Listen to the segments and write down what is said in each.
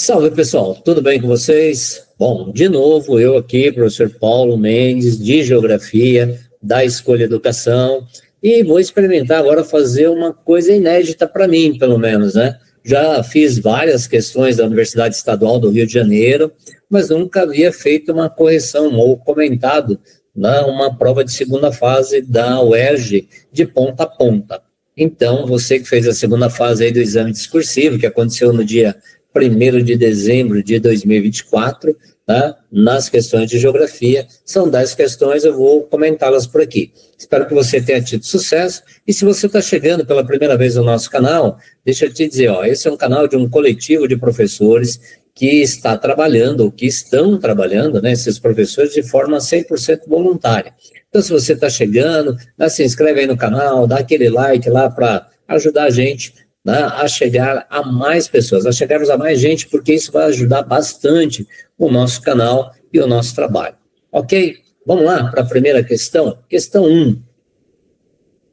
Salve, pessoal, tudo bem com vocês? Bom, de novo, eu aqui, professor Paulo Mendes, de Geografia, da Escolha Educação, e vou experimentar agora fazer uma coisa inédita para mim, pelo menos, né? Já fiz várias questões da Universidade Estadual do Rio de Janeiro, mas nunca havia feito uma correção ou comentado uma prova de segunda fase da UERJ de ponta a ponta. Então, você que fez a segunda fase aí do exame discursivo, que aconteceu no dia 1º de dezembro de 2024, tá? Nas questões de geografia, são 10 questões, eu vou comentá-las por aqui. Espero que você tenha tido sucesso, e se você está chegando pela primeira vez no nosso canal, deixa eu te dizer, esse é um canal de um coletivo de professores que está trabalhando, ou que estão trabalhando, né, esses professores de forma 100% voluntária. Então, se você está chegando, se inscreve aí no canal, dá aquele like lá para ajudar a gente, a chegar a mais pessoas, a chegarmos a mais gente, porque isso vai ajudar bastante o nosso canal e o nosso trabalho. Ok? Vamos lá para a primeira questão. Questão 1.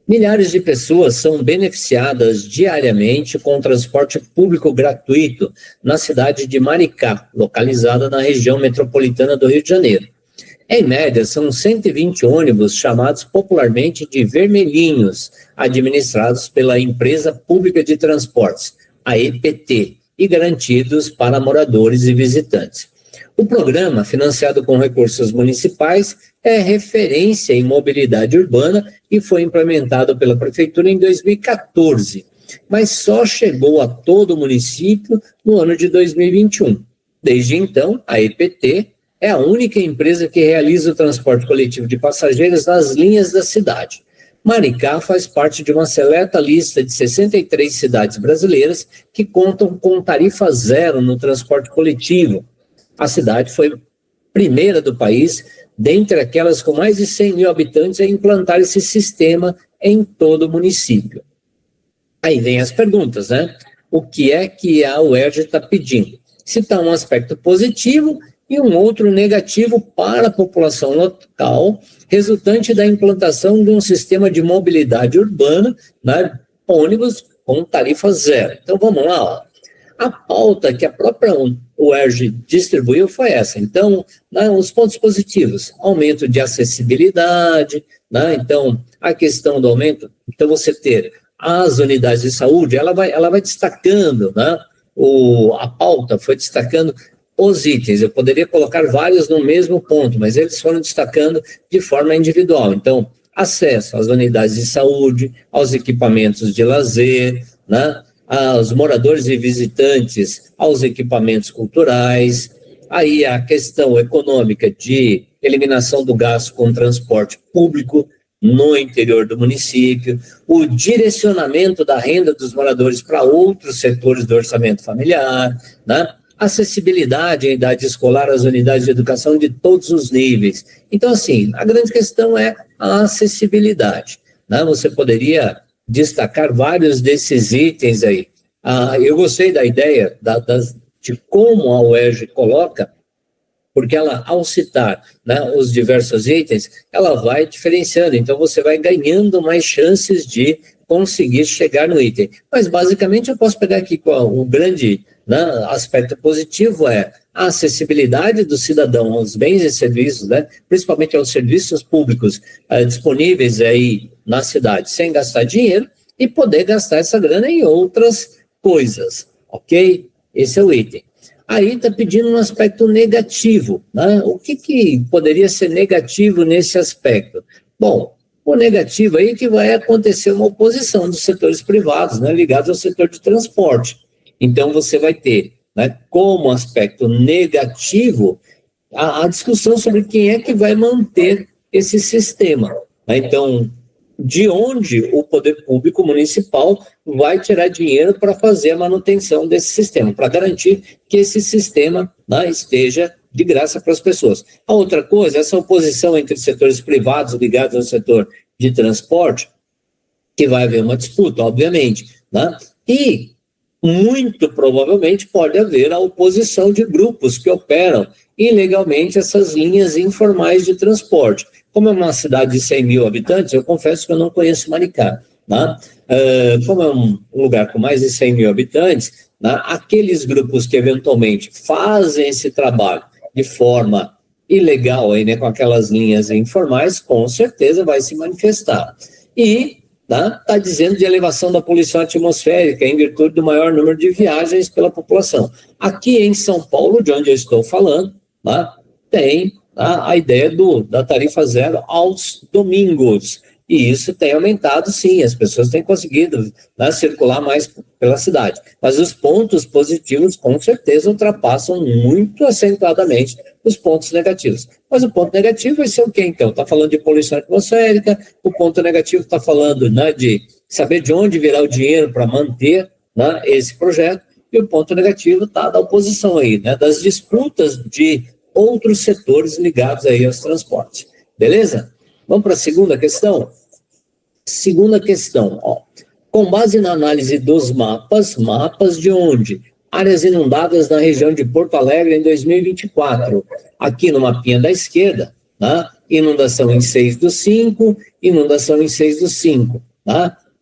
Milhares de pessoas são beneficiadas diariamente com transporte público gratuito na cidade de Maricá, localizada na região metropolitana do Rio de Janeiro. Em média, são 120 ônibus chamados popularmente de vermelhinhos, administrados pela Empresa Pública de Transportes, a EPT, e garantidos para moradores e visitantes. O programa, financiado com recursos municipais, é referência em mobilidade urbana e foi implementado pela Prefeitura em 2014, mas só chegou a todo o município no ano de 2021. Desde então, a EPT é a única empresa que realiza o transporte coletivo de passageiros nas linhas da cidade. Maricá faz parte de uma seleta lista de 63 cidades brasileiras que contam com tarifa zero no transporte coletivo. A cidade foi a primeira do país, dentre aquelas com mais de 100 mil habitantes, a implantar esse sistema em todo o município. Aí vem as perguntas, né? O que é que a UERJ está pedindo? Se está um aspecto positivo e um outro negativo para a população local, resultante da implantação de um sistema de mobilidade urbana, ônibus com tarifa zero. Então, vamos lá. A pauta que a própria UERJ distribuiu foi essa. Então, os pontos positivos, aumento de acessibilidade, então, a questão do aumento, então você ter as unidades de saúde, ela vai destacando, a pauta foi destacando os itens. Eu poderia colocar vários no mesmo ponto, mas eles foram destacando de forma individual. Então, acesso às unidades de saúde, aos equipamentos de lazer, aos moradores e visitantes, aos equipamentos culturais, aí a questão econômica de eliminação do gasto com transporte público no interior do município, o direcionamento da renda dos moradores para outros setores do orçamento familiar, acessibilidade à idade escolar às unidades de educação de todos os níveis. Então, assim, a grande questão é a acessibilidade. Você poderia destacar vários desses itens aí. Eu gostei da ideia de como a UERJ coloca, porque ela, ao citar os diversos itens, ela vai diferenciando. Então, você vai ganhando mais chances de conseguir chegar no item. Mas, basicamente, eu posso pegar aqui com o grande aspecto positivo é a acessibilidade do cidadão aos bens e serviços, principalmente aos serviços públicos disponíveis aí na cidade, sem gastar dinheiro, e poder gastar essa grana em outras coisas, ok? Esse é o item. Aí está pedindo um aspecto negativo, O que poderia ser negativo nesse aspecto? Bom, o negativo aí é que vai acontecer uma oposição dos setores privados, ligados ao setor de transporte. Então, você vai ter, como aspecto negativo, a discussão sobre quem é que vai manter esse sistema. Então, de onde o poder público municipal vai tirar dinheiro para fazer a manutenção desse sistema, para garantir que esse sistema esteja de graça para as pessoas. A outra coisa, essa oposição entre setores privados ligados ao setor de transporte, que vai haver uma disputa, obviamente, e muito provavelmente pode haver a oposição de grupos que operam ilegalmente essas linhas informais de transporte. Como é uma cidade de 100 mil habitantes, eu confesso que eu não conheço Maricá. Como é um lugar com mais de 100 mil habitantes, né, aqueles grupos que eventualmente fazem esse trabalho de forma ilegal, aí, né, com aquelas linhas informais, com certeza vai se manifestar. E está dizendo de elevação da poluição atmosférica em virtude do maior número de viagens pela população. Aqui em São Paulo, de onde eu estou falando, tem a ideia da tarifa zero aos domingos. E isso tem aumentado, sim, as pessoas têm conseguido circular mais pela cidade. Mas os pontos positivos, com certeza, ultrapassam muito acentuadamente os pontos negativos. Mas o ponto negativo vai ser o quê, então? Está falando de poluição atmosférica, o ponto negativo está falando de saber de onde virá o dinheiro para manter esse projeto, e o ponto negativo está da oposição aí, das disputas de outros setores ligados aí aos transportes. Beleza? Vamos para a segunda questão? Segunda questão, com base na análise dos mapas de onde? Áreas inundadas na região de Porto Alegre em 2024. Aqui no mapinha da esquerda, inundação em 6/5, inundação em 6/5.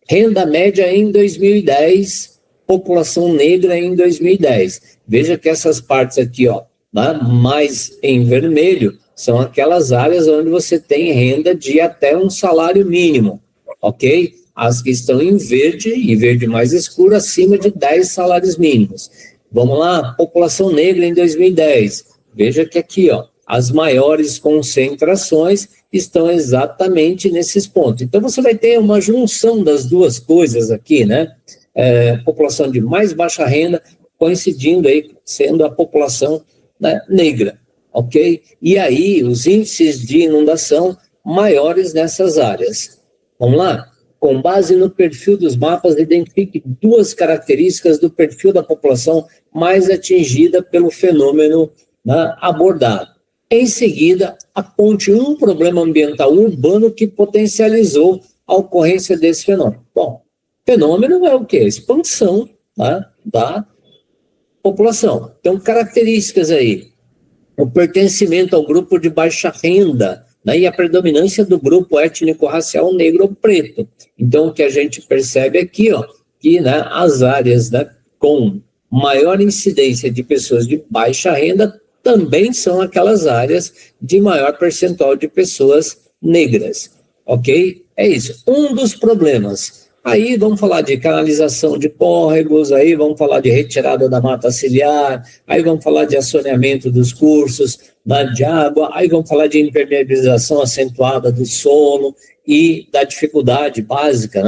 Renda média em 2010, população negra em 2010. Veja que essas partes aqui, mais em vermelho, são aquelas áreas onde você tem renda de até um salário mínimo, ok? As que estão em verde, e verde mais escuro, acima de 10 salários mínimos. Vamos lá, população negra em 2010. Veja que aqui, as maiores concentrações estão exatamente nesses pontos. Então, você vai ter uma junção das duas coisas aqui, população de mais baixa renda, coincidindo aí, sendo a população negra. Ok? E aí, os índices de inundação maiores nessas áreas. Vamos lá? Com base no perfil dos mapas, identifique duas características do perfil da população mais atingida pelo fenômeno abordado. Em seguida, aponte um problema ambiental urbano que potencializou a ocorrência desse fenômeno. Bom, fenômeno é o quê? Expansão da população. Então, características aí. O pertencimento ao grupo de baixa renda, e a predominância do grupo étnico-racial negro ou preto. Então, o que a gente percebe aqui, que as áreas com maior incidência de pessoas de baixa renda também são aquelas áreas de maior percentual de pessoas negras, ok? É isso. Um dos problemas. Aí vamos falar de canalização de córregos, aí vamos falar de retirada da mata ciliar, aí vamos falar de assoreamento dos cursos de água, aí vamos falar de impermeabilização acentuada do solo e da dificuldade básica,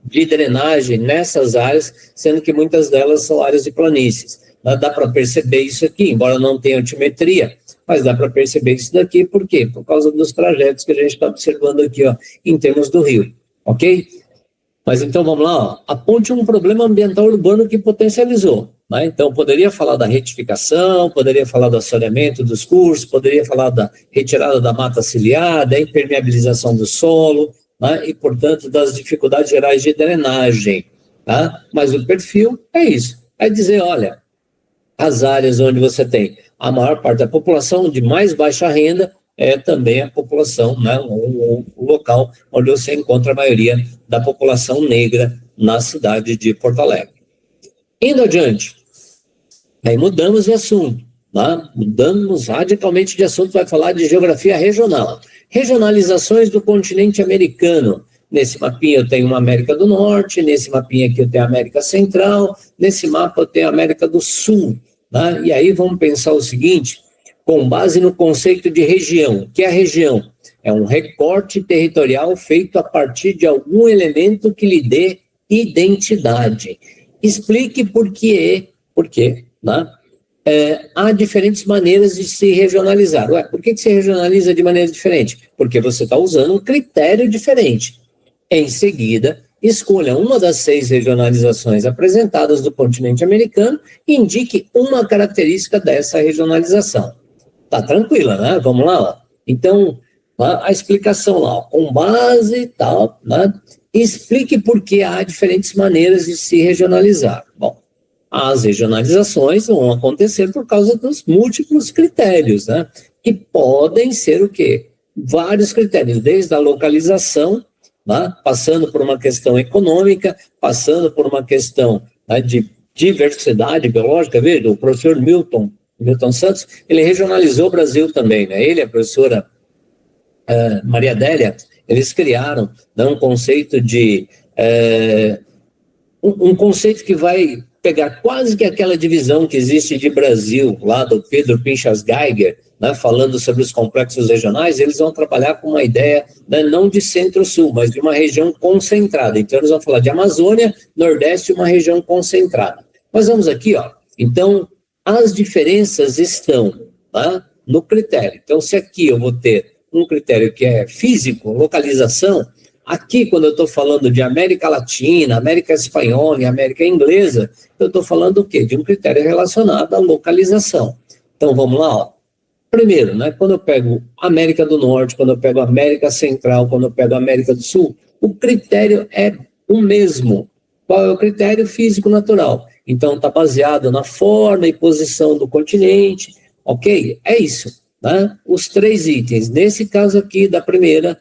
de drenagem nessas áreas, sendo que muitas delas são áreas de planícies. Dá para perceber isso aqui, embora não tenha altimetria, mas dá para perceber isso daqui, por quê? Por causa dos trajetos que a gente está observando aqui, em termos do rio, ok? Mas então vamos lá, aponte um problema ambiental urbano que potencializou. Então poderia falar da retificação, poderia falar do assoreamento dos cursos, poderia falar da retirada da mata ciliar, da impermeabilização do solo, e portanto das dificuldades gerais de drenagem. Mas o perfil é isso, é dizer, olha, as áreas onde você tem a maior parte da população de mais baixa renda, é também a população, o local onde você encontra a maioria da população negra na cidade de Porto Alegre. Indo adiante, aí mudamos de assunto, mudamos radicalmente de assunto, vai falar de geografia regional. Regionalizações do continente americano. Nesse mapinha eu tenho uma América do Norte, nesse mapinha aqui eu tenho a América Central, nesse mapa eu tenho a América do Sul. E aí vamos pensar o seguinte, com base no conceito de região. O que é a região? É um recorte territorial feito a partir de algum elemento que lhe dê identidade. Explique por quê, há diferentes maneiras de se regionalizar. Por que se regionaliza de maneira diferente? Porque você está usando um critério diferente. Em seguida, escolha uma das 6 regionalizações apresentadas do continente americano e indique uma característica dessa regionalização. Tá tranquila, Vamos lá, Então, a explicação lá, com base e tal, explique por que há diferentes maneiras de se regionalizar. Bom, as regionalizações vão acontecer por causa dos múltiplos critérios, que podem ser o quê? Vários critérios, desde a localização, passando por uma questão econômica, passando por uma questão de diversidade biológica, veja, o professor Milton Santos, ele regionalizou o Brasil também, né? Ele e a professora Maria Adélia, eles criaram, né, um conceito de um conceito que vai pegar quase que aquela divisão que existe de Brasil, lá do Pedro Pinchas Geiger, né, falando sobre os complexos regionais. Eles vão trabalhar com uma ideia, né, não de centro-sul, mas de uma região concentrada. Então, eles vão falar de Amazônia, Nordeste, uma região concentrada. Mas vamos aqui, ó. Então, as diferenças estão, tá, no critério. Então, se aqui eu vou ter um critério que é físico, localização, aqui, quando eu estou falando de América Latina, América Espanhola e América Inglesa, eu estou falando o quê? De um critério relacionado à localização. Então, vamos lá, ó. Primeiro, né, quando eu pego América do Norte, quando eu pego América Central, quando eu pego América do Sul, o critério é o mesmo. Qual é o critério? Físico-natural. Então, está baseado na forma e posição do continente, ok? É isso, né? Os 3 itens. Nesse caso aqui, da primeira,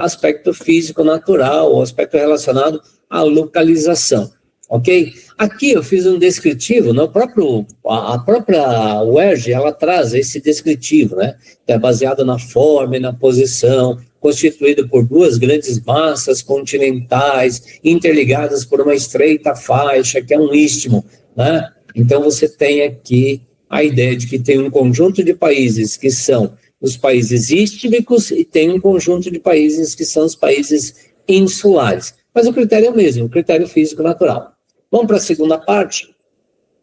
aspecto físico-natural, o aspecto relacionado à localização, ok? Aqui eu fiz um descritivo, no próprio, a própria UERJ, ela traz esse descritivo, né? Que é baseado na forma e na posição, constituído por 2 grandes massas continentais, interligadas por uma estreita faixa, que é um istmo, né? Então você tem aqui a ideia de que tem um conjunto de países que são os países istmicos e tem um conjunto de países que são os países insulares. Mas o critério é o mesmo, o critério físico-natural. Vamos para a segunda parte?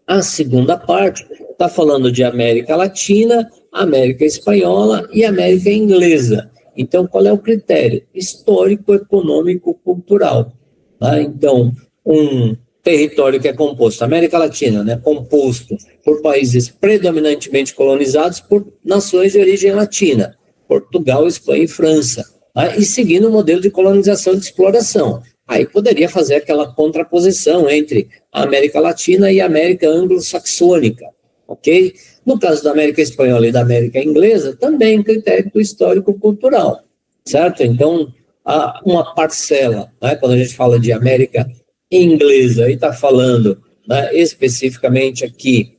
A segunda parte está falando de América Latina, América Espanhola e América Inglesa. Então, qual é o critério? Histórico, econômico, cultural. Tá? Então, um território que é composto, América Latina, né, composto por países predominantemente colonizados por nações de origem latina, Portugal, Espanha e França, tá? E seguindo o modelo de colonização e de exploração. Aí poderia fazer aquela contraposição entre a América Latina e a América anglo-saxônica, ok? No caso da América Espanhola e da América Inglesa, também critério histórico-cultural, certo? Então, há uma parcela, né, quando a gente fala de América Inglesa, e está falando, né, especificamente aqui,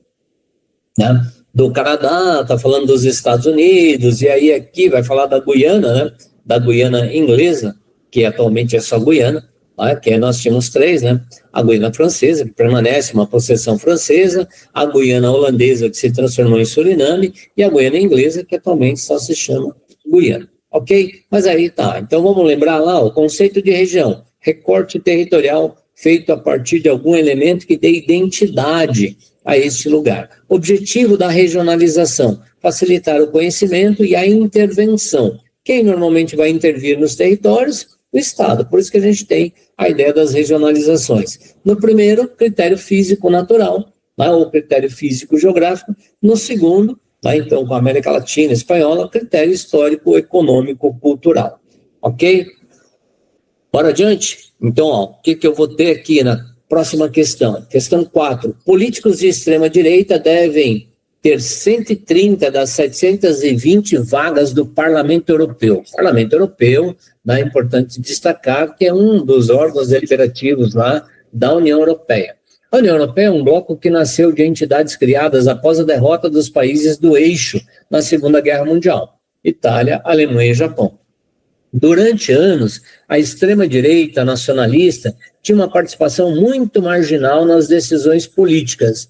né, do Canadá, está falando dos Estados Unidos, e aí aqui vai falar da Guiana, né, da Guiana Inglesa, que atualmente é só Guiana, né, que nós tínhamos 3, né, a Guiana Francesa, que permanece uma possessão francesa, a Guiana Holandesa, que se transformou em Suriname, e a Guiana Inglesa, que atualmente só se chama Guiana, ok? Mas aí tá, então vamos lembrar lá o conceito de região, recorte territorial feito a partir de algum elemento que dê identidade a este lugar. Objetivo da regionalização, facilitar o conhecimento e a intervenção. Quem normalmente vai intervir nos territórios? O Estado. Por isso que a gente tem a ideia das regionalizações. No primeiro, critério físico-natural, né, ou critério físico-geográfico. No segundo, né, então, com a América Latina e Espanhola, critério histórico-econômico-cultural. Ok? Bora adiante? Então, ó, o que eu vou ter aqui na próxima questão? Questão 4. Políticos de extrema-direita devem ter 130 das 720 vagas do Parlamento Europeu. O Parlamento Europeu, né, é importante destacar que é um dos órgãos deliberativos lá da União Europeia. A União Europeia é um bloco que nasceu de entidades criadas após a derrota dos países do eixo na Segunda Guerra Mundial: Itália, Alemanha e Japão. Durante anos, a extrema-direita nacionalista tinha uma participação muito marginal nas decisões políticas.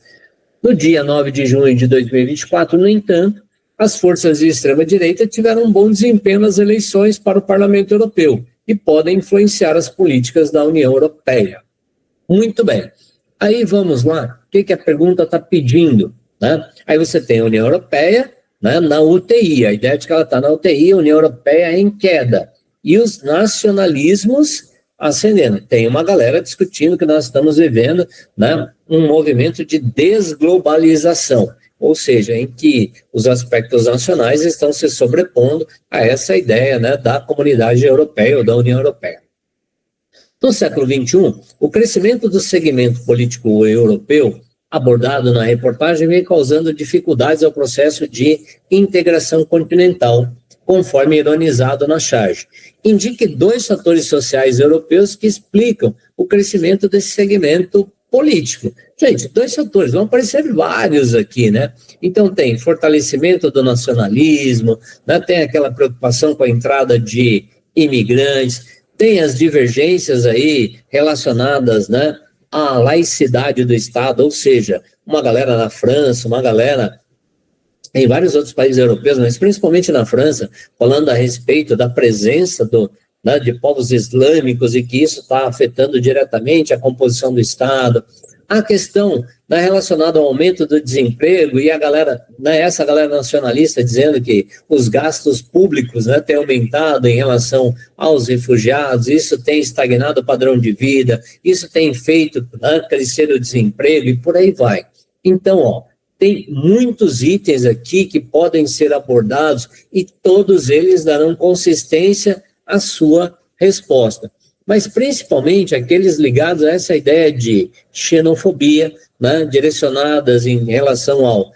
No dia 9 de junho de 2024, no entanto, as forças de extrema-direita tiveram um bom desempenho nas eleições para o Parlamento Europeu e podem influenciar as políticas da União Europeia. Muito bem. Aí vamos lá, o que a pergunta está pedindo, né? Aí você tem a União Europeia, né, na UTI, a ideia de que ela está na UTI, a União Europeia em queda, e os nacionalismos ascendendo. Tem uma galera discutindo que nós estamos vivendo, né, um movimento de desglobalização, ou seja, em que os aspectos nacionais estão se sobrepondo a essa ideia, né, da comunidade europeia ou da União Europeia. No século XXI, o crescimento do segmento político europeu abordado na reportagem vem causando dificuldades ao processo de integração continental, conforme ironizado na charge. Indique 2 fatores sociais europeus que explicam o crescimento desse segmento político. Gente, 2 fatores, vão aparecer vários aqui, né? Então tem fortalecimento do nacionalismo, né? Tem aquela preocupação com a entrada de imigrantes, tem as divergências aí relacionadas, né, à laicidade do Estado, ou seja, uma galera na França, uma galera em vários outros países europeus, mas principalmente na França, falando a respeito da presença né, de povos islâmicos e que isso está afetando diretamente a composição do Estado. A questão, né, relacionada ao aumento do desemprego e a galera, né, essa galera nacionalista dizendo que os gastos públicos, né, têm aumentado em relação aos refugiados, isso tem estagnado o padrão de vida, isso tem feito, né, crescer o desemprego e por aí vai. Então, ó, tem muitos itens aqui que podem ser abordados e todos eles darão consistência à sua resposta. Mas principalmente aqueles ligados a essa ideia de xenofobia, né, direcionadas em relação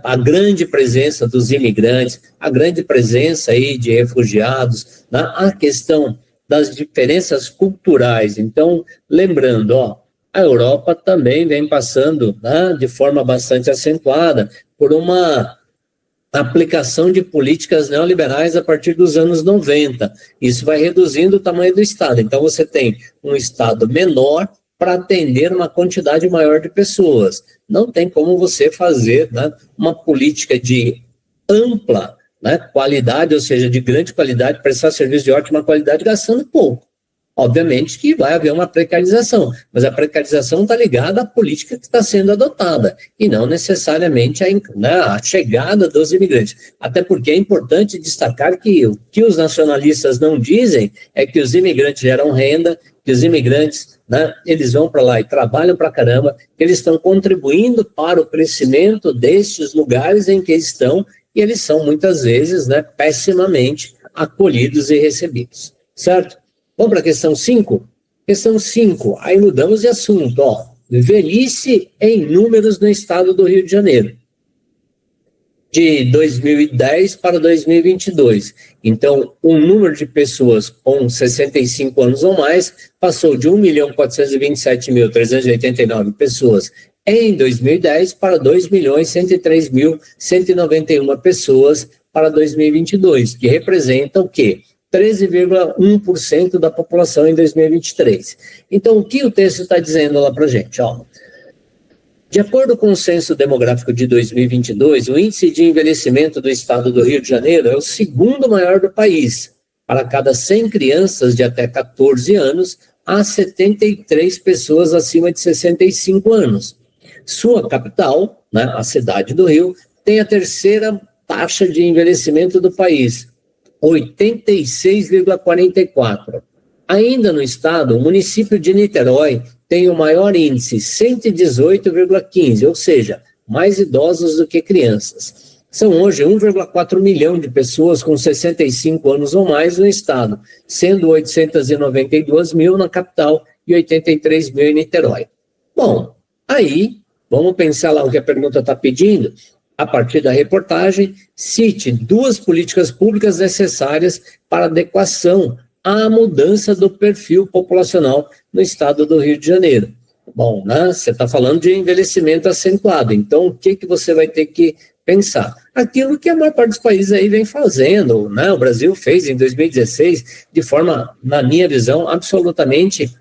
à grande presença dos imigrantes, a grande presença aí de refugiados, né, a questão das diferenças culturais. Então, lembrando, ó, a Europa também vem passando, né, de forma bastante acentuada por uma aplicação de políticas neoliberais a partir dos anos 90. Isso vai reduzindo o tamanho do Estado. Então, você tem um Estado menor para atender uma quantidade maior de pessoas. Não tem como você fazer, né, uma política de ampla, né, qualidade, ou seja, de grande qualidade, prestar serviço de ótima qualidade, gastando pouco. Obviamente que vai haver uma precarização, mas a precarização está ligada à política que está sendo adotada e não necessariamente a chegada dos imigrantes. Até porque é importante destacar que o que os nacionalistas não dizem é que os imigrantes geram renda, que os imigrantes, né, eles vão para lá e trabalham para caramba, que eles estão contribuindo para o crescimento destes lugares em que estão e eles são muitas vezes, né, pessimamente acolhidos e recebidos, certo? Vamos para a questão 5? Questão 5, aí mudamos de assunto, ó. Velhice em números no estado do Rio de Janeiro, de 2010 para 2022. Então, o número de pessoas com 65 anos ou mais passou de 1.427.389 pessoas em 2010 para 2.103.191 pessoas para 2022, que representa o quê? 13,1% da população em 2023. Então, o que o texto está dizendo lá para a gente? Ó, de acordo com o Censo Demográfico de 2022, o índice de envelhecimento do estado do Rio de Janeiro é o segundo maior do país. Para cada 100 crianças de até 14 anos, há 73 pessoas acima de 65 anos. Sua capital, né, a cidade do Rio, tem a terceira taxa de envelhecimento do país, 86,44. Ainda no estado, o município de Niterói tem o maior índice, 118,15, ou seja, mais idosos do que crianças. São hoje 1,4 milhão de pessoas com 65 anos ou mais no estado, sendo 892 mil na capital e 83 mil em Niterói. Bom, aí, vamos pensar lá o que a pergunta está pedindo. A partir da reportagem, cite 2 políticas públicas necessárias para adequação à mudança do perfil populacional no estado do Rio de Janeiro. Bom, né, você está falando de envelhecimento acentuado, então o que você vai ter que pensar? Aquilo que a maior parte dos países aí vem fazendo, né? O Brasil fez em 2016 de forma, na minha visão, absolutamente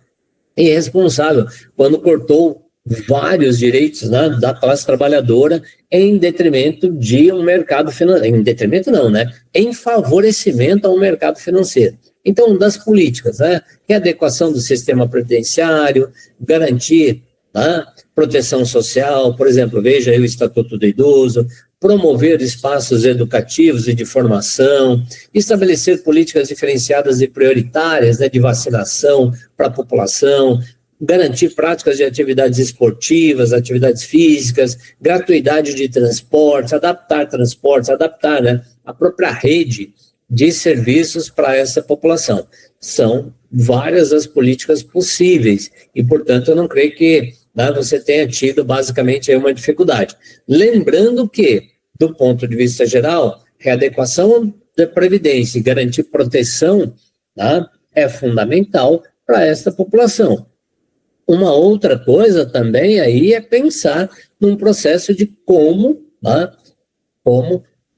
irresponsável, quando cortou vários direitos, né, da classe trabalhadora em detrimento de um mercado financeiro, em detrimento não, né, em favorecimento a um mercado financeiro. Então, das políticas, né, readequação do sistema previdenciário, garantir, né, proteção social, por exemplo, veja aí o Estatuto do Idoso, promover espaços educativos e de formação, estabelecer políticas diferenciadas e prioritárias, né, de vacinação para a população, garantir práticas de atividades esportivas, atividades físicas, gratuidade de transportes, adaptar, né, a própria rede de serviços para essa população. São várias as políticas possíveis e, portanto, eu não creio que, né, você tenha tido basicamente aí uma dificuldade. Lembrando que, do ponto de vista geral, readequação da Previdência e garantir proteção, né, é fundamental para essa população. uma outra coisa também aí é pensar num processo de como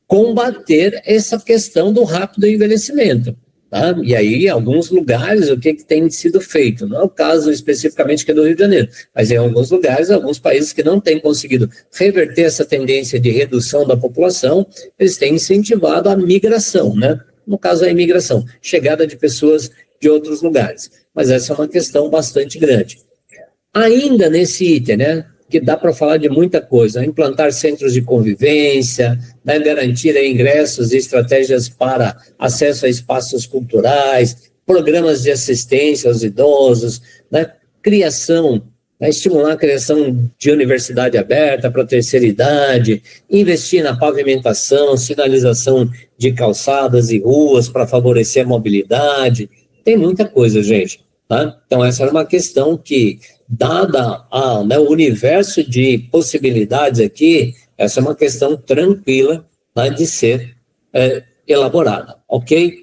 combater essa questão do rápido envelhecimento. Tá? E aí, em alguns lugares, o que tem sido feito? Não é o caso especificamente que é do Rio de Janeiro, mas em alguns lugares, alguns países que não têm conseguido reverter essa tendência de redução da população, eles têm incentivado a migração, né? No caso, a imigração, chegada de pessoas de outros lugares. Mas essa é uma questão bastante grande. Ainda nesse item, né? Que dá para falar de muita coisa, implantar centros de convivência, né, garantir ingressos e estratégias para acesso a espaços culturais, programas de assistência aos idosos, né, criação, né, estimular a criação de universidade aberta para a terceira idade, investir na pavimentação, sinalização de calçadas e ruas para favorecer a mobilidade. Tem muita coisa, gente. Tá? Então, essa era uma questão que, dada o universo de possibilidades aqui, essa é uma questão tranquila, né, de ser elaborada, ok?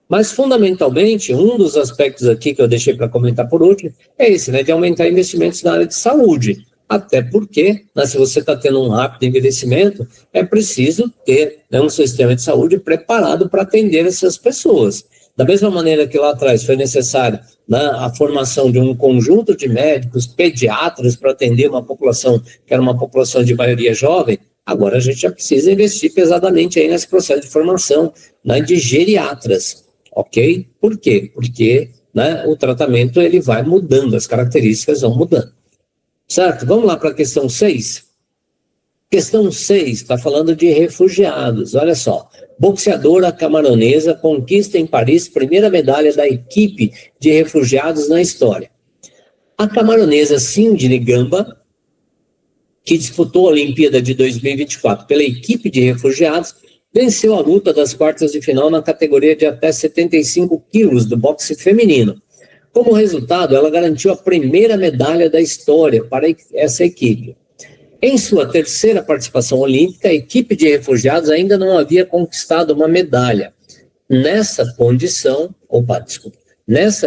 Mas, fundamentalmente, um dos aspectos aqui que eu deixei para comentar por último é esse, né, de aumentar investimentos na área de saúde. Até porque, né, se você está tendo um rápido envelhecimento, é preciso ter, né, um sistema de saúde preparado para atender essas pessoas. Da mesma maneira que lá atrás foi necessário, né, a formação de um conjunto de médicos, pediatras para atender uma população que era uma população de maioria jovem, agora a gente já precisa investir pesadamente aí nesse processo de formação, né, de geriatras, ok? Por quê? Porque, né, o tratamento ele vai mudando, as características vão mudando. Certo? Vamos lá para a questão 6. Questão 6 está falando de refugiados. Olha só. Boxeadora camaronesa conquista em Paris primeira medalha da equipe de refugiados na história. A camaronesa Cindy Gamba, que disputou a Olimpíada de 2024 pela equipe de refugiados, venceu a luta das quartas de final na categoria de até 75 quilos do boxe feminino. Como resultado, ela garantiu a primeira medalha da história para essa equipe. Em sua terceira participação olímpica, a equipe de refugiados ainda não havia conquistado uma medalha. Nessa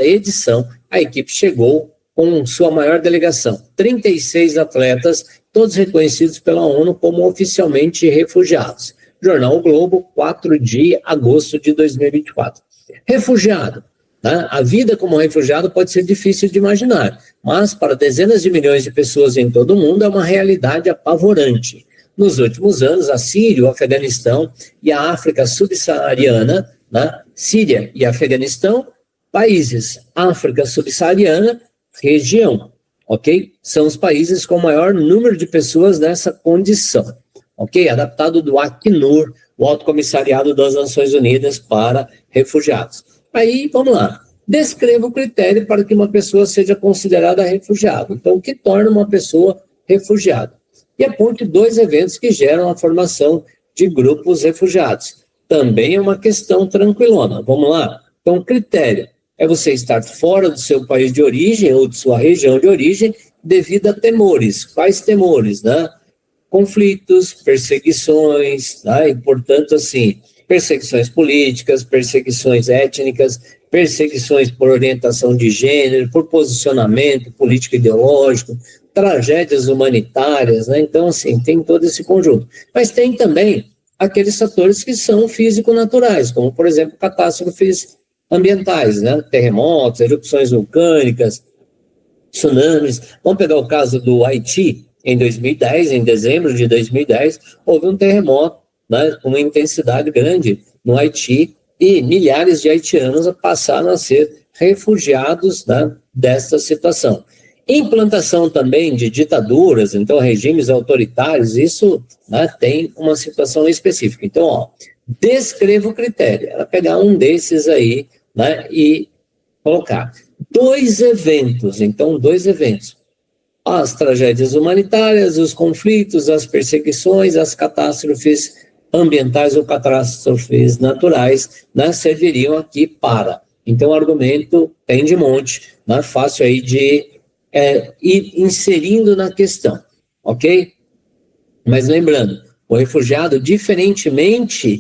edição, a equipe chegou com sua maior delegação, 36 atletas, todos reconhecidos pela ONU como oficialmente refugiados. Jornal o Globo, 4 de agosto de 2024. Refugiado. A vida como refugiado pode ser difícil de imaginar, mas para dezenas de milhões de pessoas em todo o mundo é uma realidade apavorante. Nos últimos anos, a Síria, o Afeganistão e a África subsaariana, Síria e Afeganistão, países, África subsaariana, região, ok? São os países com o maior número de pessoas nessa condição, ok? Adaptado do Acnur, o Alto Comissariado das Nações Unidas para Refugiados. Aí, vamos lá. Descreva o critério para que uma pessoa seja considerada refugiada. Então, o que torna uma pessoa refugiada? E aponte 2 eventos que geram a formação de grupos refugiados. Também é uma questão tranquilona. Vamos lá? Então, o critério é você estar fora do seu país de origem ou de sua região de origem devido a temores. Quais temores, né? Conflitos, perseguições, né? E, portanto, assim, perseguições políticas, perseguições étnicas, perseguições por orientação de gênero, por posicionamento político ideológico, tragédias humanitárias, né? Então, assim, tem todo esse conjunto. Mas tem também aqueles fatores que são físico-naturais, como, por exemplo, catástrofes ambientais, né? Terremotos, erupções vulcânicas, tsunamis. Vamos pegar o caso do Haiti. Em 2010, em dezembro de 2010, houve um terremoto, né, com uma intensidade grande no Haiti, e milhares de haitianos passaram a ser refugiados, né, desta situação. Implantação também de ditaduras, então regimes autoritários, isso, né, tem uma situação específica. Então, descreva o critério, era pegar um desses aí, né, e colocar 2 eventos, então 2 eventos. As tragédias humanitárias, os conflitos, as perseguições, as catástrofes ambientais ou catástrofes naturais, né, serviriam aqui para. Então, o argumento tem de monte, né, fácil aí de ir inserindo na questão, ok? Mas lembrando, o refugiado, diferentemente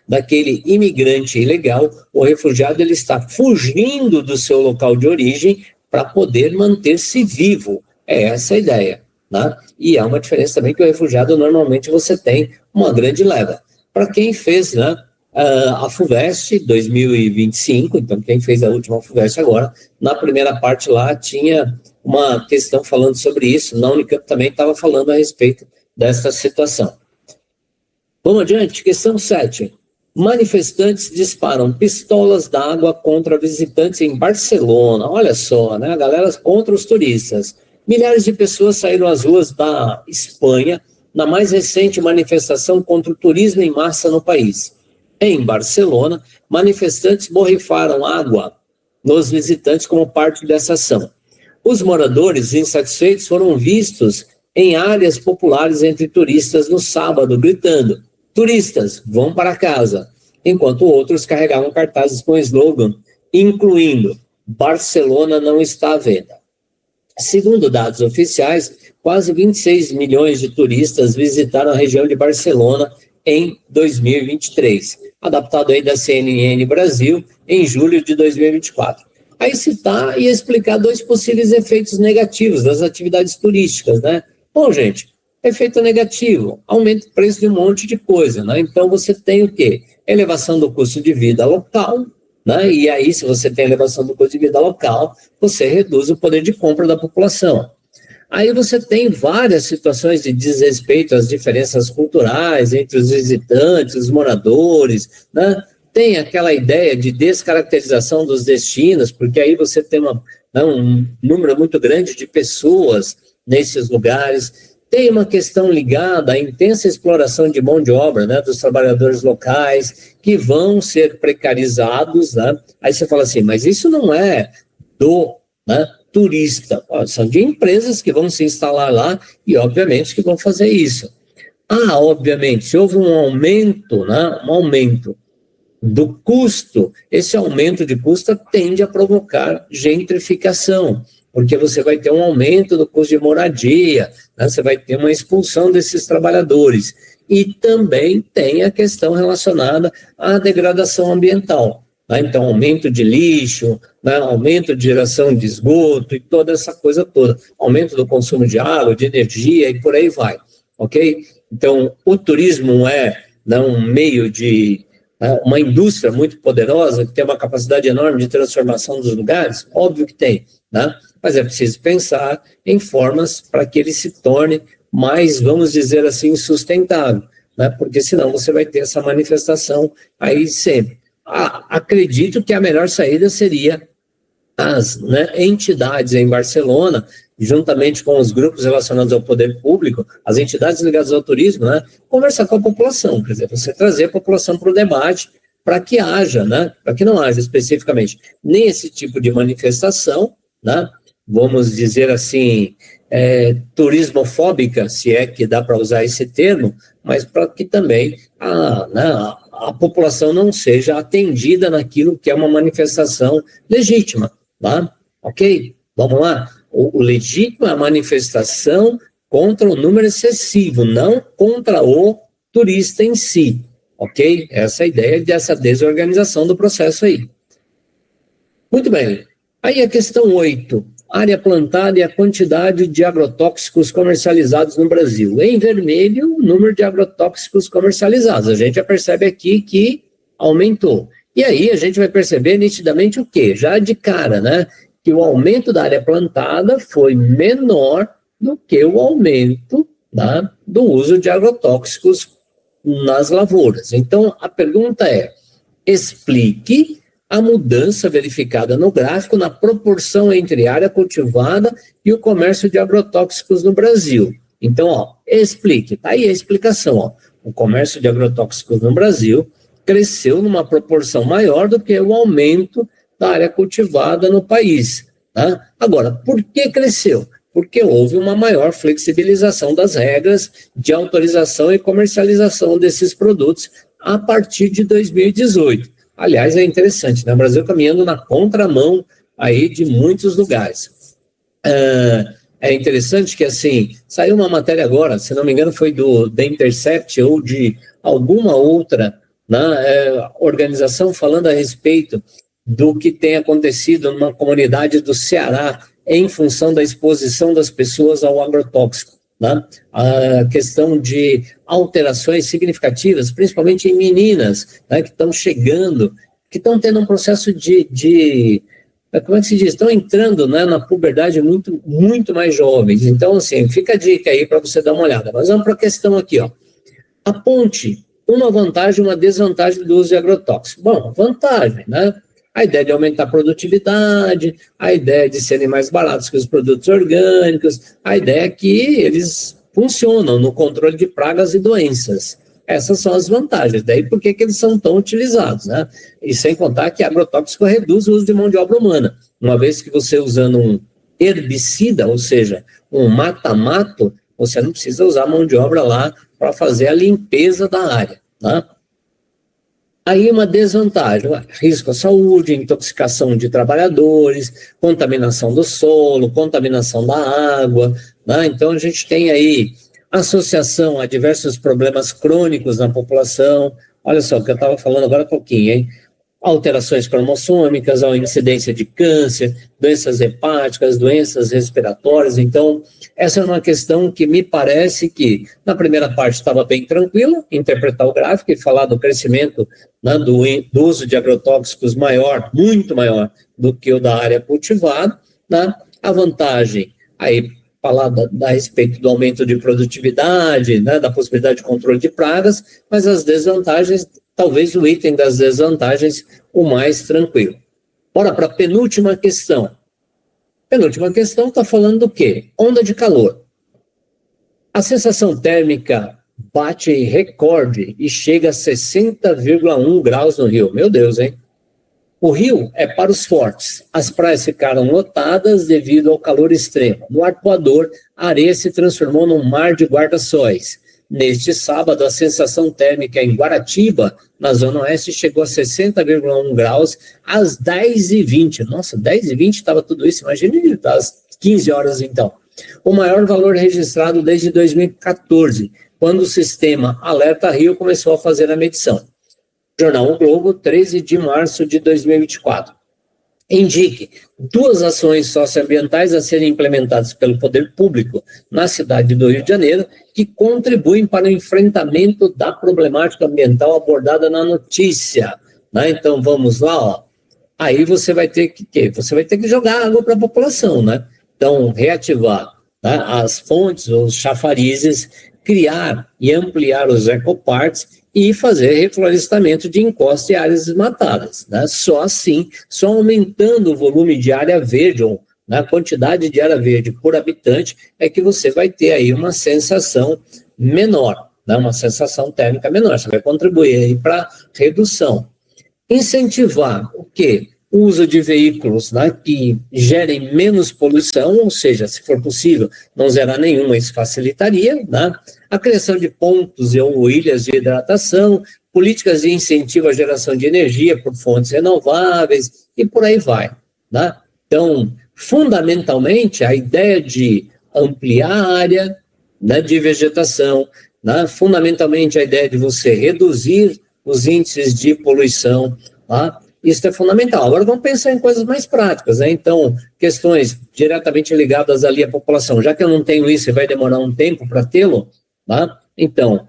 daquele imigrante ilegal, o refugiado ele está fugindo do seu local de origem para poder manter-se vivo. É essa a ideia, né? E há uma diferença também que o refugiado normalmente você tem uma grande leva. Para quem fez, né, a FUVEST 2025, então quem fez a última FUVEST agora, na primeira parte lá tinha uma questão falando sobre isso, na Unicamp também estava falando a respeito dessa situação. Vamos adiante, questão 7. Manifestantes disparam pistolas d'água contra visitantes em Barcelona. Olha só, né? A galera contra os turistas. Milhares de pessoas saíram às ruas da Espanha na mais recente manifestação contra o turismo em massa no país. Em Barcelona, manifestantes borrifaram água nos visitantes como parte dessa ação. Os moradores insatisfeitos foram vistos em áreas populares entre turistas no sábado, gritando: "Turistas, vão para casa", enquanto outros carregavam cartazes com slogan, incluindo "Barcelona não está à venda". Segundo dados oficiais, quase 26 milhões de turistas visitaram a região de Barcelona em 2023, adaptado aí da CNN Brasil em julho de 2024. Aí citar e explicar 2 possíveis efeitos negativos das atividades turísticas, né? Bom, gente, efeito negativo, aumenta o preço de um monte de coisa, né? Então você tem o quê? Elevação do custo de vida local, né? E aí, se você tem elevação do custo de vida local, você reduz o poder de compra da população. Aí você tem várias situações de desrespeito às diferenças culturais entre os visitantes, os moradores, né? Tem aquela ideia de descaracterização dos destinos, porque aí você tem um número muito grande de pessoas nesses lugares. Tem uma questão ligada à intensa exploração de mão de obra, né, dos trabalhadores locais, que vão ser precarizados, né? Aí você fala assim, mas isso não é do, né, turista, são de empresas que vão se instalar lá e, obviamente, que vão fazer isso. Obviamente, se houve um aumento, né, do custo, esse aumento de custo tende a provocar gentrificação, porque você vai ter um aumento do custo de moradia, né? Você vai ter uma expulsão desses trabalhadores. E também tem a questão relacionada à degradação ambiental, né? Então, aumento de lixo, né? Aumento de geração de esgoto e toda essa coisa toda. Aumento do consumo de água, de energia e por aí vai, ok? Então, o turismo é, né, um meio de uma indústria muito poderosa, que tem uma capacidade enorme de transformação dos lugares? Óbvio que tem, né? Mas é preciso pensar em formas para que ele se torne mais, vamos dizer assim, sustentável, né? Porque senão você vai ter essa manifestação aí sempre. Acredito que a melhor saída seria as, né, entidades em Barcelona, juntamente com os grupos relacionados ao poder público, as entidades ligadas ao turismo, né, conversar com a população, quer dizer, você trazer a população para o debate, para que haja, né, para que não haja especificamente nem esse tipo de manifestação, né, vamos dizer assim, turismofóbica, se é que dá para usar esse termo, mas para que também a população não seja atendida naquilo que é uma manifestação legítima, tá? Ok? Vamos lá? O legítimo é a manifestação contra o número excessivo, não contra o turista em si, ok? Essa é a ideia dessa desorganização do processo aí. Muito bem. Aí a questão 8. Área plantada e a quantidade de agrotóxicos comercializados no Brasil. Em vermelho, o número de agrotóxicos comercializados. A gente já percebe aqui que aumentou. E aí a gente vai perceber nitidamente o quê? Já de cara, né? Que o aumento da área plantada foi menor do que o aumento, tá, do uso de agrotóxicos nas lavouras. Então, a pergunta é, explique a mudança verificada no gráfico na proporção entre área cultivada e o comércio de agrotóxicos no Brasil. Então, explique, tá aí a explicação. O comércio de agrotóxicos no Brasil cresceu numa proporção maior do que o aumento da área cultivada no país. Tá? Agora, por que cresceu? Porque houve uma maior flexibilização das regras de autorização e comercialização desses produtos a partir de 2018. Aliás, é interessante, né? O Brasil caminhando na contramão aí de muitos lugares. É interessante que, assim, saiu uma matéria agora, se não me engano foi do The Intercept ou de alguma outra, né, organização falando a respeito do que tem acontecido numa comunidade do Ceará em função da exposição das pessoas ao agrotóxico, né? A questão de alterações significativas, principalmente em meninas, né, que estão chegando, que estão tendo um processo como é que se diz? Estão entrando, né, na puberdade muito, muito mais jovens. Então, assim, fica a dica aí para você dar uma olhada. Mas vamos para a questão aqui, ó. Aponte uma vantagem e uma desvantagem do uso de agrotóxicos. Bom, vantagem, né? A ideia de aumentar a produtividade, a ideia de serem mais baratos que os produtos orgânicos, a ideia é que eles funcionam no controle de pragas e doenças. Essas são as vantagens. Daí por que eles são tão utilizados, né? E sem contar que agrotóxico reduz o uso de mão de obra humana. Uma vez que você usando um herbicida, ou seja, um mata-mato, você não precisa usar mão de obra lá para fazer a limpeza da área, né? Aí uma desvantagem, risco à saúde, intoxicação de trabalhadores, contaminação do solo, contaminação da água, né? Então a gente tem aí associação a diversos problemas crônicos na população. Olha só o que eu estava falando agora há pouquinho, hein? Alterações cromossômicas, a incidência de câncer, doenças hepáticas, doenças respiratórias. Então, essa é uma questão que me parece que, na primeira parte, estava bem tranquila, interpretar o gráfico e falar do crescimento, né, do uso de agrotóxicos maior, muito maior do que o da área cultivada, né? A vantagem, aí, falar a respeito do aumento de produtividade, né, da possibilidade de controle de pragas, mas as desvantagens, talvez o item das desvantagens, o mais tranquilo. Bora para a penúltima questão. Penúltima questão está falando do quê? Onda de calor. A sensação térmica bate recorde e chega a 60,1 graus no Rio. Meu Deus, hein? O Rio é para os fortes. As praias ficaram lotadas devido ao calor extremo. No arpoador, a areia se transformou num mar de guarda-sóis. Neste sábado, a sensação térmica em Guaratiba, na Zona Oeste, chegou a 60,1 graus às 10h20. Nossa, 10h20 estava tudo isso, imagine às 15 horas então. O maior valor registrado desde 2014, quando o sistema Alerta Rio começou a fazer a medição. Jornal O Globo, 13 de março de 2024. Indique 2 ações socioambientais a serem implementadas pelo poder público na cidade do Rio de Janeiro que contribuem para o enfrentamento da problemática ambiental abordada na notícia. Né? Então, vamos lá, ó. Aí você vai ter que Você vai ter que jogar água para a população, né? Então, reativar, né, as fontes, os chafarizes, criar e ampliar os ecoparques e fazer reflorestamento de encostas e áreas desmatadas, né? Só assim, só aumentando o volume de área verde, ou a quantidade de área verde por habitante, é que você vai ter aí uma sensação menor, né? Uma sensação térmica menor. Você vai contribuir aí para a redução. Incentivar o quê? O uso de veículos, né, que gerem menos poluição, ou seja, se for possível, não zerar nenhuma, isso facilitaria, né? A criação de pontos ou ilhas de hidratação, políticas de incentivo à geração de energia por fontes renováveis e por aí vai, né? Então, fundamentalmente, a ideia de ampliar a área, né, de vegetação, né, fundamentalmente a ideia de você reduzir os índices de poluição, tá? Isso é fundamental. Agora vamos pensar em coisas mais práticas, né? Então, questões diretamente ligadas ali à população. Já que eu não tenho isso e vai demorar um tempo para tê-lo, tá? Então,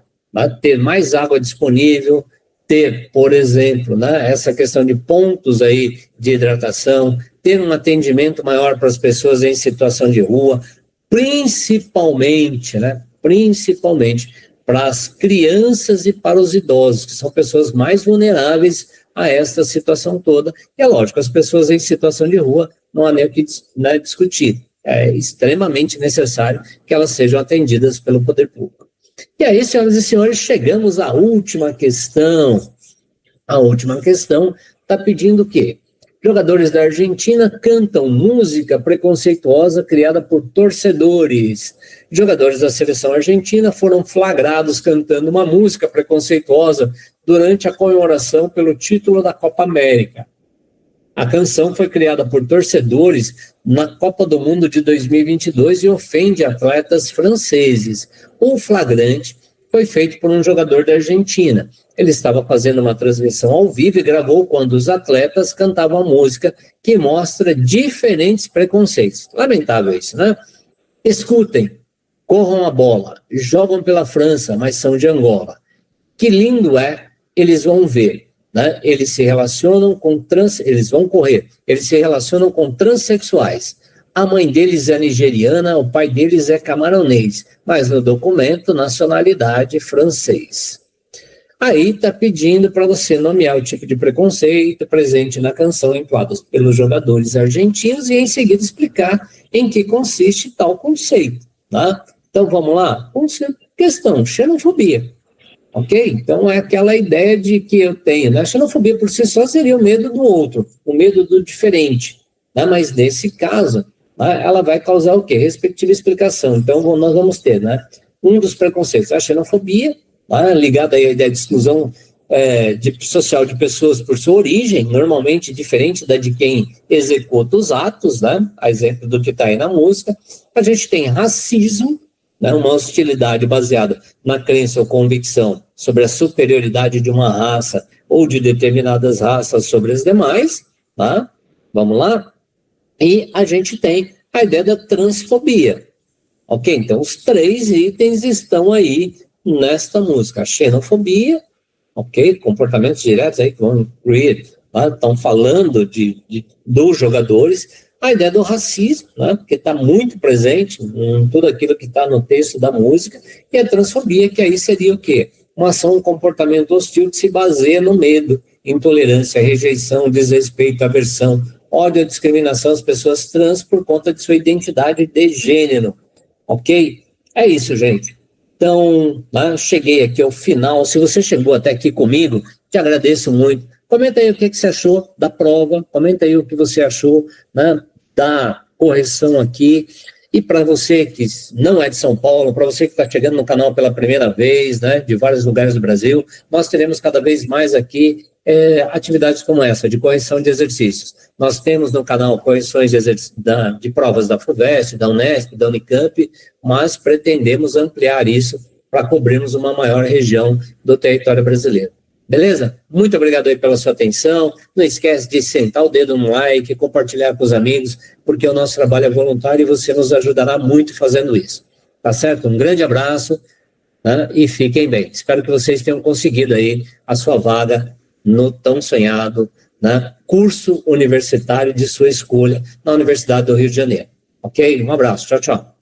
ter mais água disponível, ter, por exemplo, né, essa questão de pontos aí de hidratação, ter um atendimento maior para as pessoas em situação de rua, principalmente, né? Principalmente para as crianças e para os idosos, que são pessoas mais vulneráveis a esta situação toda. E é lógico, as pessoas em situação de rua não há nem o que, né, discutir. É extremamente necessário que elas sejam atendidas pelo poder público. E aí, senhoras e senhores, chegamos à última questão. A última questão está pedindo o quê? Jogadores da Argentina cantam música preconceituosa criada por torcedores. Jogadores da seleção argentina foram flagrados cantando uma música preconceituosa durante a comemoração pelo título da Copa América. A canção foi criada por torcedores na Copa do Mundo de 2022 e ofende atletas franceses. O flagrante foi feito por um jogador da Argentina. Ele estava fazendo uma transmissão ao vivo e gravou quando os atletas cantavam a música que mostra diferentes preconceitos. Lamentável isso, né? Escutem, corram a bola, jogam pela França, mas são de Angola. Que lindo é, eles vão ver, né? Eles se relacionam com eles vão correr, eles se relacionam com transexuais. A mãe deles é nigeriana, o pai deles é camaronês, mas no documento, nacionalidade francês. Aí está pedindo para você nomear o tipo de preconceito presente na canção entoada pelos jogadores argentinos e em seguida explicar em que consiste tal conceito. Tá? Então vamos lá? Questão, xenofobia. Ok? Então é aquela ideia de que eu tenho. Né? A xenofobia por si só seria o medo do outro, o medo do diferente. Né? Mas nesse caso, né, ela vai causar o quê? Respectiva explicação. Então nós vamos ter, né, um dos preconceitos, a xenofobia, ligada à ideia de exclusão social de pessoas por sua origem, normalmente diferente da de quem executa os atos, né? A exemplo do que está aí na música. A gente tem racismo, né? Uma hostilidade baseada na crença ou convicção sobre a superioridade de uma raça ou de determinadas raças sobre as demais, tá? Vamos lá? E a gente tem a ideia da transfobia. Ok? Então, os 3 itens estão aí nesta música. A xenofobia, ok? Comportamentos diretos aí que vão incluir, estão falando dos jogadores. A ideia do racismo, né? Que está muito presente em tudo aquilo que está no texto da música. E a transfobia, que aí seria o quê? Uma ação, um comportamento hostil que se baseia no medo, intolerância, rejeição, desrespeito, aversão, ódio, discriminação às pessoas trans por conta de sua identidade de gênero. Ok? É isso, gente. Então, cheguei aqui ao final. Se você chegou até aqui comigo, te agradeço muito. Comenta aí o que você achou da prova, comenta aí o que você achou, né, da correção aqui. E para você que não é de São Paulo, para você que está chegando no canal pela primeira vez, né, de vários lugares do Brasil, nós teremos cada vez mais aqui atividades como essa, de correção de exercícios. Nós temos no canal correções de provas da FUVEST, da Unesp, da Unicamp, mas pretendemos ampliar isso para cobrirmos uma maior região do território brasileiro. Beleza? Muito obrigado aí pela sua atenção. Não esquece de sentar o dedo no like, compartilhar com os amigos, porque o nosso trabalho é voluntário e você nos ajudará muito fazendo isso. Tá certo? Um grande abraço, né? E fiquem bem. Espero que vocês tenham conseguido aí a sua vaga no tão sonhado, né, curso universitário de sua escolha na Universidade do Rio de Janeiro. Ok? Um abraço. Tchau, tchau.